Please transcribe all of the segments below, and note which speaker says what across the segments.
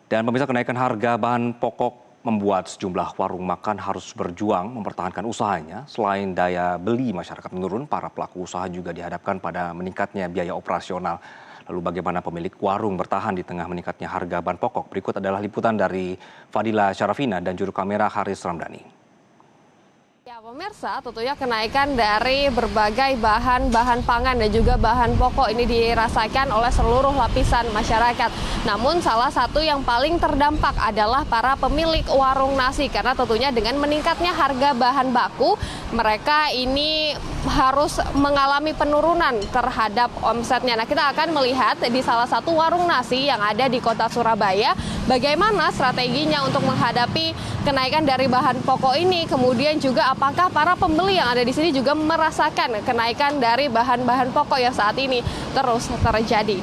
Speaker 1: Dan pemirsa, kenaikan harga bahan pokok membuat sejumlah warung makan harus berjuang mempertahankan usahanya. Selain daya beli masyarakat menurun, para pelaku usaha juga dihadapkan pada meningkatnya biaya operasional. Lalu bagaimana pemilik warung bertahan di tengah meningkatnya harga bahan pokok? Berikut adalah liputan dari Fadila Syarafina dan juru kamera Haris Ramdhani.
Speaker 2: Ya, pemirsa, tentunya kenaikan dari berbagai bahan pangan dan juga bahan pokok ini dirasakan oleh seluruh lapisan masyarakat. Namun salah satu yang paling terdampak adalah para pemilik warung nasi, karena tentunya dengan meningkatnya harga bahan baku, mereka ini harus mengalami penurunan terhadap omsetnya. Nah, kita akan melihat di salah satu warung nasi yang ada di kota Surabaya, bagaimana strateginya untuk menghadapi kenaikan dari bahan pokok ini, kemudian juga apakah para pembeli yang ada di sini juga merasakan kenaikan dari bahan-bahan pokok yang saat ini terus terjadi.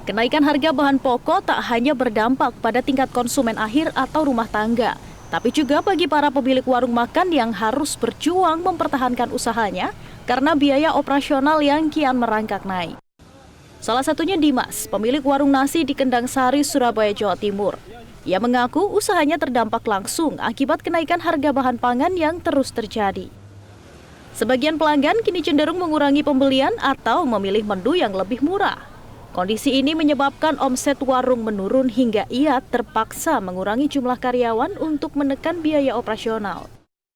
Speaker 3: Kenaikan harga bahan pokok tak hanya berdampak pada tingkat konsumen akhir atau rumah tangga, tapi juga bagi para pemilik warung makan yang harus berjuang mempertahankan usahanya karena biaya operasional yang kian merangkak naik. Salah satunya Dimas, pemilik warung nasi di Kendang Sari, Surabaya, Jawa Timur. Ia mengaku usahanya terdampak langsung akibat kenaikan harga bahan pangan yang terus terjadi. Sebagian pelanggan kini cenderung mengurangi pembelian atau memilih menu yang lebih murah. Kondisi ini menyebabkan omset warung menurun hingga ia terpaksa mengurangi jumlah karyawan untuk menekan biaya operasional.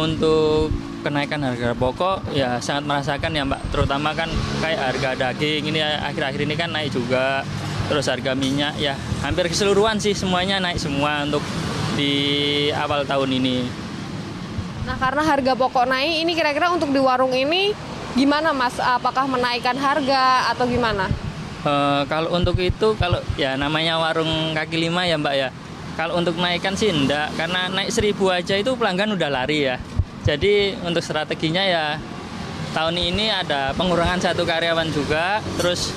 Speaker 4: Untuk kenaikan harga pokok ya sangat merasakan ya Mbak, terutama kan kayak harga daging ini akhir-akhir ini kan naik juga, terus harga minyak ya hampir keseluruhan sih semuanya naik semua untuk di awal tahun ini.
Speaker 2: Nah, karena harga pokok naik, ini kira-kira untuk di warung ini gimana Mas? Apakah menaikkan harga atau gimana?
Speaker 4: Kalau untuk itu, kalau ya namanya warung kaki lima ya Mbak ya, kalau untuk naikkan sih enggak, karena naik 1.000 aja itu pelanggan udah lari ya. Jadi untuk strateginya ya tahun ini ada pengurangan 1 karyawan juga, terus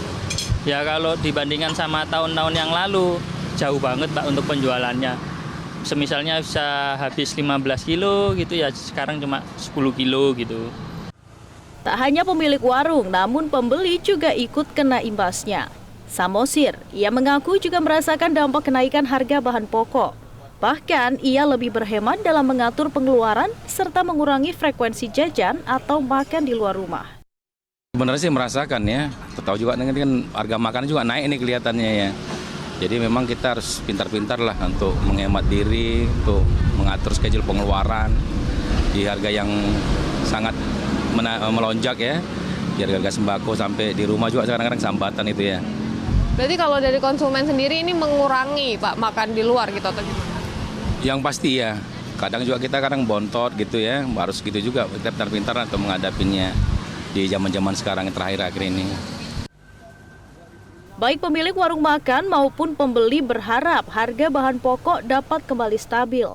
Speaker 4: ya kalau dibandingkan sama tahun-tahun yang lalu jauh banget Mbak untuk penjualannya. Semisalnya bisa habis 15 kilo gitu ya, sekarang cuma 10 kilo gitu.
Speaker 3: Tak hanya pemilik warung, namun pembeli juga ikut kena imbasnya. Samosir, ia mengaku juga merasakan dampak kenaikan harga bahan pokok. Bahkan, ia lebih berhemat dalam mengatur pengeluaran serta mengurangi frekuensi jajan atau makan di luar rumah.
Speaker 5: Sebenarnya sih merasakan ya, tahu juga kan harga makanan juga naik nih kelihatannya ya. Jadi memang kita harus pintar-pintar lah untuk menghemat diri, untuk mengatur schedule pengeluaran di harga yang sangat melonjak ya, di harga sembako sampai di rumah juga kadang-kadang sambatan itu ya.
Speaker 2: Berarti kalau dari konsumen sendiri ini mengurangi Pak makan di luar gitu atau gimana?
Speaker 5: Yang pasti ya, kadang juga kita kadang bontot gitu ya, harus gitu juga kita pintar-pintar untuk menghadapinya di zaman-zaman sekarang yang terakhir-akhir ini.
Speaker 3: Baik pemilik warung makan maupun pembeli berharap harga bahan pokok dapat kembali stabil.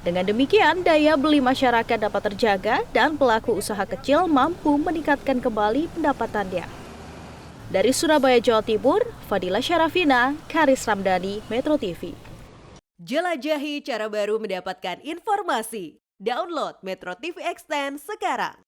Speaker 3: Dengan demikian, daya beli masyarakat dapat terjaga dan pelaku usaha kecil mampu meningkatkan kembali pendapatannya. Dari Surabaya, Jawa Timur, Fadila Syarafina, Haris Ramdhani, Metro TV.
Speaker 6: Jelajahi cara baru mendapatkan informasi. Download Metro TV Extend sekarang.